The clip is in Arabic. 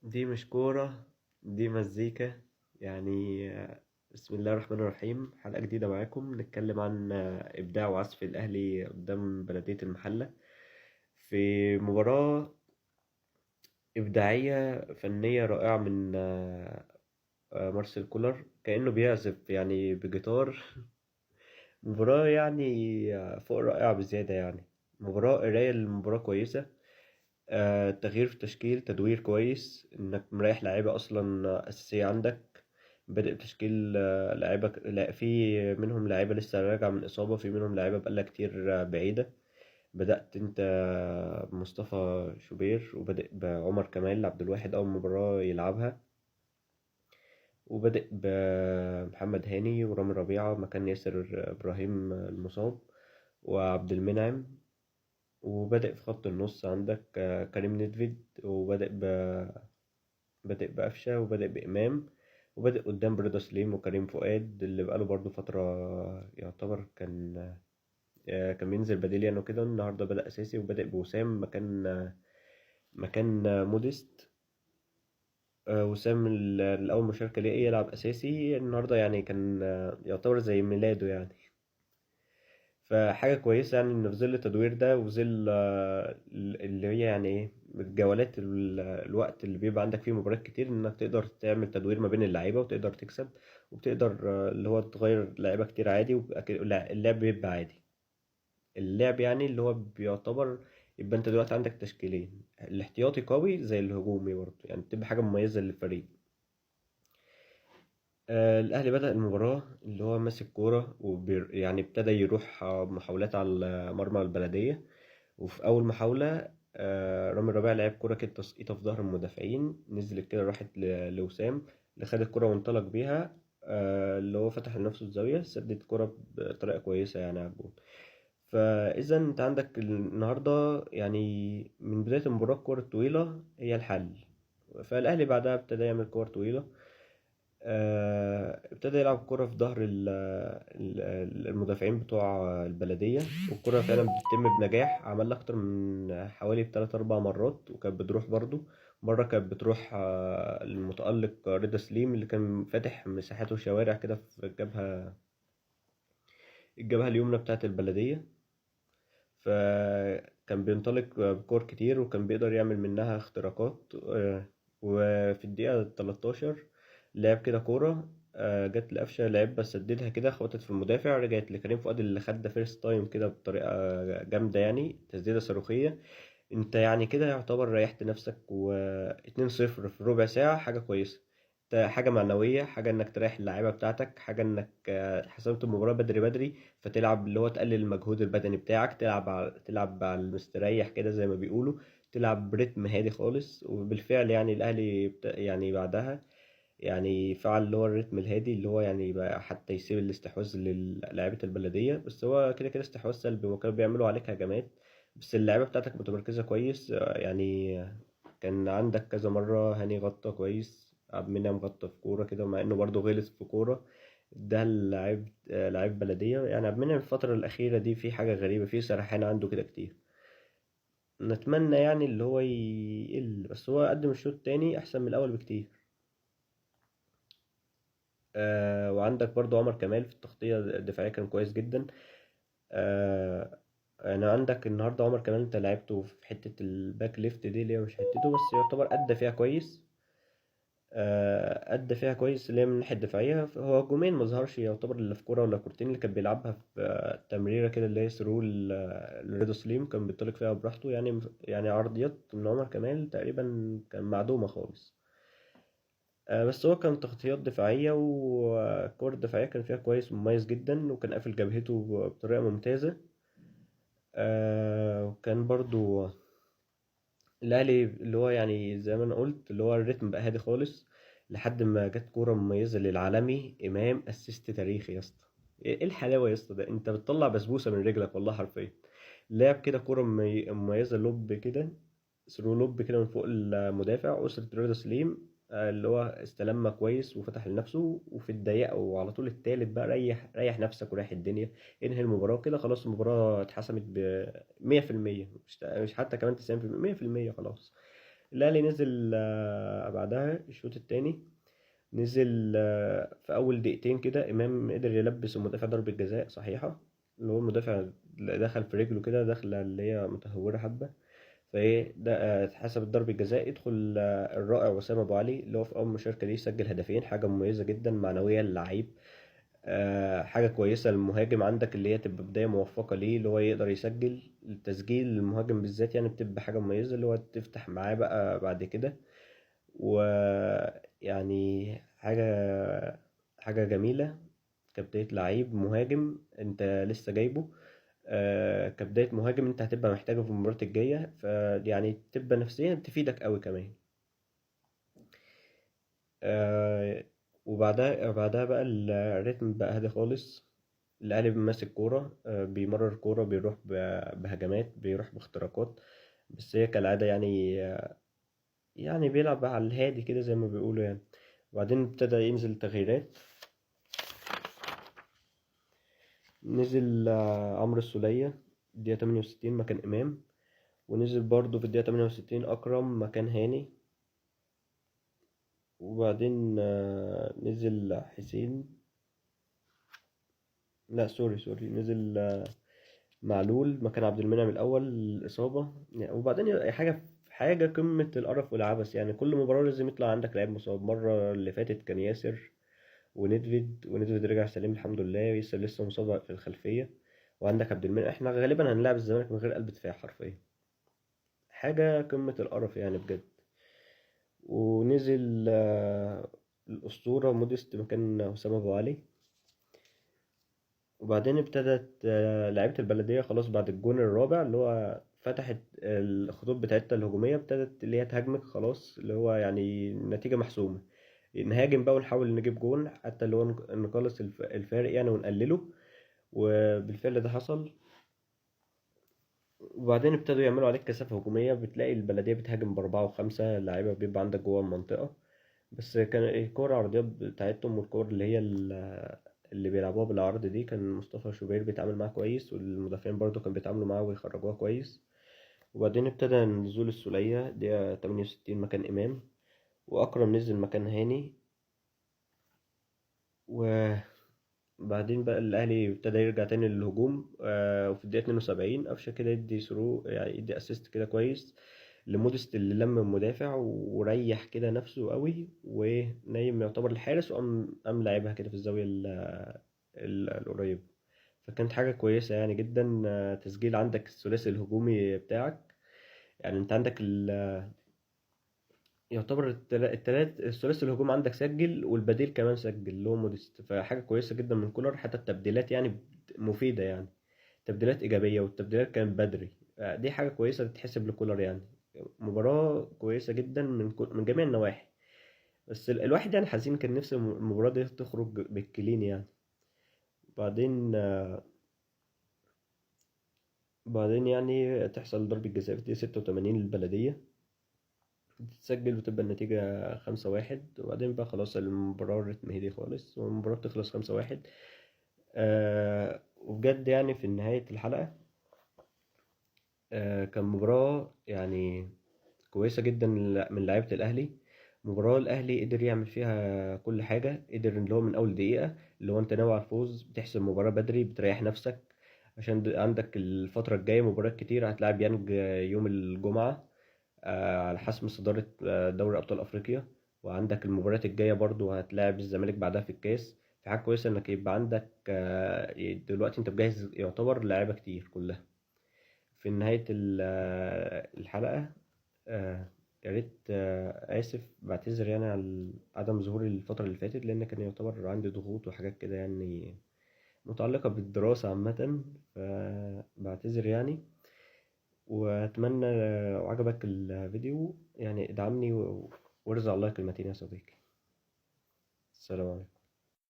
دي مش كورة، دي مزيكا. يعني بسم الله الرحمن الرحيم. حلقة جديدة معاكم نتكلم عن إبداع وعزف الأهلي قدام بلدية المحلة في مباراة إبداعية فنية رائعة من مارسيل كولر، كأنه بيعزف يعني بجيتار. مباراة يعني فوق رائعة بزيادة. يعني مباراة قراية للمباراة كويسة. تغيير في التشكيل، تدوير كويس، انك مريح لعيبة اصلا اساسية عندك. بادئ بتشكيل لعيبة لا، في منهم لعيبة لسه راجعة من اصابة، في منهم لعيبة بقالها كتير بعيدة. بدأت انت بمصطفى شوبير، وبادئ بعمر كمال عبد الواحد اول مباراة يلعبها، وبادئ بمحمد هاني ورامي ربيعة مكان ياسر ابراهيم المصاب، وعبد المنعم. وبدأ في خط النص عندك كريم نيدفيد، بادئ بقفشة، وبادئ بإمام، وبادئ قدام برضه سليم وكريم فؤاد اللي بقاله برضه فترة. يعتبر كان بينزل بديل يعني وكده. النهاردة بدأ أساسي، وبادئ بوسام مكان موديست. وسام الأول مشاركة ليه يلعب أساسي النهاردة، يعني كان يعتبر زي ميلاده يعني. فحاجة كويسة يعني إن في ظل التدوير ده، وفي ظل اللي هي يعني إيه الجولات، الوقت اللي بيبقى عندك فيه مباريات كتير، إنك تقدر تعمل تدوير ما بين اللعيبة وتقدر تكسب، وبتقدر اللي هو تغير لعيبة كتير عادي، اللعب بيبقى عادي. اللعب يعني اللي هو بيعتبر، يبقى أنت دلوقتي عندك تشكيلين، الاحتياطي قوي زي الهجومي برضه، يعني بتبقى حاجة مميزة للفريق. الأهلي بدأ المباراة اللي هو ماسك كورة، يعني ابتدى يروح محاولات على مرمى البلدية. وفي أول محاولة رامي ربيعة لعب كورة كده تسقيطة في ظهر المدافعين، نزلت كده راحت لوسام، اللي خد الكورة وانطلق بيها. اللي هو فتح لنفسه الزاوية، سدد الكورة بطريقة كويسة يعني على الجون. فإذا أنت عندك النهاردة يعني من بداية المباراة الكورة الطويلة هي الحل. فالأهلي بعدها ابتدى يعمل كور طويلة. ابتدى يلعب كرة في ظهر المدافعين بتوع البلدية، والكرة فعلا بتتم بنجاح. عملها أكتر من حوالي 3 4 مرات، وكانت بتروح برضو. مرة كانت بتروح المتألق رضا سليم، اللي كان فاتح مساحات وشوارع كده في الجبهة اليمنى بتاعة البلدية. فكان بينطلق بكور كتير، وكان بيقدر يعمل منها اختراقات. وفي الدقيقة 13 لعب كده كورة جت لقفشة، لعب بس سددها كده، خبطت في المدافع، رجعت لكريم فؤاد اللي خد فيرست تايم كده بطريقة جامدة، يعني تسديدة صاروخية. انت يعني كده يعتبر ريحت نفسك، و2-0 في ربع ساعة حاجة كويسة. حاجة معنوية، حاجة انك تريح اللعيبة بتاعتك، حاجة انك حسمت المباراة بدري بدري. فتلعب اللي هو تقلل المجهود البدني بتاعك، تلعب على المستريح كده زي ما بيقولوا، تلعب برتم هادي خالص. وبالفعل يعني الأهلي يعني بعدها يعني فعل اللي هو الريتم الهادي، اللي هو يعني بقى حتى يسيب الاستحواذ للاعيبة البلدية. بس هو كده كده استحواذ سلبي، وكانوا بيعملوا عليك هجمات، بس اللعيبة بتاعتك متمركزة كويس. يعني كان عندك كذا مرة هاني غطى كويس، عبد المنعم غطى في كورة كده، مع انه برضه غلط في كورة. ده لعيب بلدية. يعني عبد المنعم الفترة الأخيرة دي في حاجة غريبة، في سرحان عنده كده كتير. نتمنى يعني اللي هو يقل، بس هو قدم الشوط التاني أحسن من الأول بكتير. وعندك برضو عمر كمال في التغطية الدفاعية كان كويس جدا. آه يعني عندك النهاردة عمر كمال انت لعبته في حتة الباك ليفت دي اللي هي مش حتته، بس يعتبر أدى فيها كويس. أدى فيها كويس اللي هي من الناحية الدفاعية. هو هجومين ما ظهرش يعتبر إلا في كورة ولا كورتين اللي كان بيلعبها في تمريرة كده اللي هي ثرو لرضا سليم، كان بيطلق فيها براحته. يعني عرضيات من عمر كمال تقريبا كان معدومة خالص. بس هو كان تغطيات دفاعية والكور الدفاعية كان فيها كويس ومميز جدا، وكان قافل جبهته بطريقة ممتازة. وكان برضو الأهلي اللي هو يعني زي ما أنا قلت اللي هو الريتم بقى هادي خالص، لحد ما جت كورة مميزة للعالمي إمام، أسيست تاريخي يا اسطى. إيه الحلاوة يا اسطى؟ ده أنت بتطلع بسبوسة من رجلك والله حرفيا. لعب كده كورة مميزة، لوب كده، ثرو لوب كده من فوق المدافع أسرة رضا سليم. اللي هو استلمها كويس وفتح لنفسه، وفي الدقيقة وعلى طول التالت بقى ريح نفسك وريح الدنيا. انهي المباراة كده خلاص، المباراة اتحسمت ب 100%، مش حتى كمان 90%، 100% خلاص. الأهلي نزل بعدها الشوط التاني، نزل في أول دقيقتين كده إمام قدر يلبس المدافع ضربة جزاء صحيحة، اللي هو المدافع اللي دخل في رجله كده دخلة اللي هي متهورة حبة، فايه ده اتحسبت ضربة جزاء. يدخل الرائع وسام ابو علي اللي هو في اول مشاركة ليه سجل هدفين، حاجة مميزة جدا معنوية للعيب. حاجة كويسة للمهاجم عندك اللي هي تبقى بداية موفقة ليه، اللي هو يقدر يسجل. التسجيل للمهاجم بالذات يعني بتبقى حاجة مميزة اللي هو تفتح معاه بقى بعد كده. ويعني حاجة جميلة كبداية لعيب مهاجم انت لسه جايبه. كبداية مهاجم انت هتبقى محتاجه في المباراة الجاية، فيعني تبقى نفسيا تفيدك قوي كمان. آه، وبعدها بقى الريتم بقى هادي خالص. الأهلي ماسك كورة، بيمرر كورة، بيروح بهجمات، بيروح باختراقات، بس هي كالعادة يعني يعني بيلعب على الهادي كده زي ما بيقولوا يعني. وبعدين ابتدى ينزل تغييرات. نزل عمرو السولية الدقيقة 68 مكان إمام، ونزل برضه في الدقيقة 68 أكرم مكان هاني. وبعدين نزل حسين، لا سوري نزل معلول مكان عبد المنعم الأول الإصابة يعني. وبعدين حاجة قمة القرف والعبث يعني، كل مباراة لازم يطلع عندك لعيب مصاب. مرة اللي فاتت كان ياسر وندفيد رجع سليم الحمد لله، ياسر لسه مصاب في الخلفية. وعندك عبد المنعم. احنا غالبا هنلعب الزمالك من غير قلب دفاع حرفيا، حاجة قمة القرف يعني بجد. ونزل الأسطورة موديست مكان حسام أبو علي. وبعدين ابتدت لعيبة البلدية خلاص بعد الجون الرابع اللي هو فتحت الخطوط بتاعتها الهجومية، ابتدت اللي هي تهاجمك خلاص، اللي هو يعني النتيجة محسومة. نهاجم بقى ونحاول نجيب جون حتى اللي هو نقلص الفارق يعني ونقلله. وبالفعل ده حصل. وبعدين ابتدوا يعملوا عليك كثافة هجومية، بتلاقي البلدية بتهاجم بأربعة وخمسة لعيبة بيبقى عندك جوه المنطقة. بس كان الكورة العرضيات بتاعتهم والكور اللي هي اللي بيلعبوها بالعرض دي كان مصطفى شوبير بيتعامل معاها كويس، والمدافعين برضو كانوا بيتعاملوا معاه ويخرجوها كويس. وبعدين ابتدى نزول السولية دقيقة 68 مكان إمام، وأكرم نزل مكان هاني. وبعدين بقى الأهلي ابتدى يرجع تاني للهجوم. وفي الدقيقة 72 قفشة كده يدي ثرو يعني يدي أسيست كده كويس لموديست اللي لم المدافع وريح كده نفسه قوي ونايم يعتبر الحارس، وقام لعبها كده في الزاوية القريبة. فكانت حاجة كويسة يعني جدا. تسجيل عندك الثلاثي الهجومي بتاعك يعني، انت عندك يعتبر الثلاثي الهجوم عندك سجل، والبديل كمان سجل اللي هو موديست. فحاجة كويسة جدا من كولر، حتى التبديلات يعني مفيدة يعني، تبديلات إيجابية، والتبديلات كانت بدري. دي حاجة كويسة تتحسب لكولر يعني. مباراة كويسة جدا من جميع النواحي. بس الواحد يعني حزين، كان نفسه المباراة دي تخرج بالكلين يعني. بعدين يعني تحصل ضربة جزاء في الدقيقة 86 للبلدية، تتسجل وتبقى النتيجة 5-1. وبعدين بقى خلاص المباراة الريتم هدي خالص والمباراة بتخلص 5-1. وبجد يعني في نهاية الحلقة كان مباراة يعني كويسة جدا من لعيبة الأهلي. مباراة الأهلي قدر يعمل فيها كل حاجة، قدر اللي هو من أول دقيقة اللي هو أنت ناوي على الفوز بتحسب مباراة بدري، بتريح نفسك عشان عندك الفترة الجاية مباريات كتير. هتلعب يانج يوم الجمعة على حسم صدارة دوري أبطال أفريقيا، وعندك المباريات الجاية برضو هتلاعب الزمالك بعدها في الكاس. في حاجة كويسة إنك يبقى عندك دلوقتي أنت مجهز يعتبر لعيبة كتير كلها. في نهاية الحلقة آه، يا ريت آسف بعتذر يعني على عدم ظهوري الفترة اللي فاتت، لأن كان يعتبر عندي ضغوط وحاجات كده يعني متعلقة بالدراسة عامة، فبعتذر يعني. وأتمنى لو عجبك الفيديو يعني ادعمني وارزع لايك المتين يا صديقي. السلام عليكم.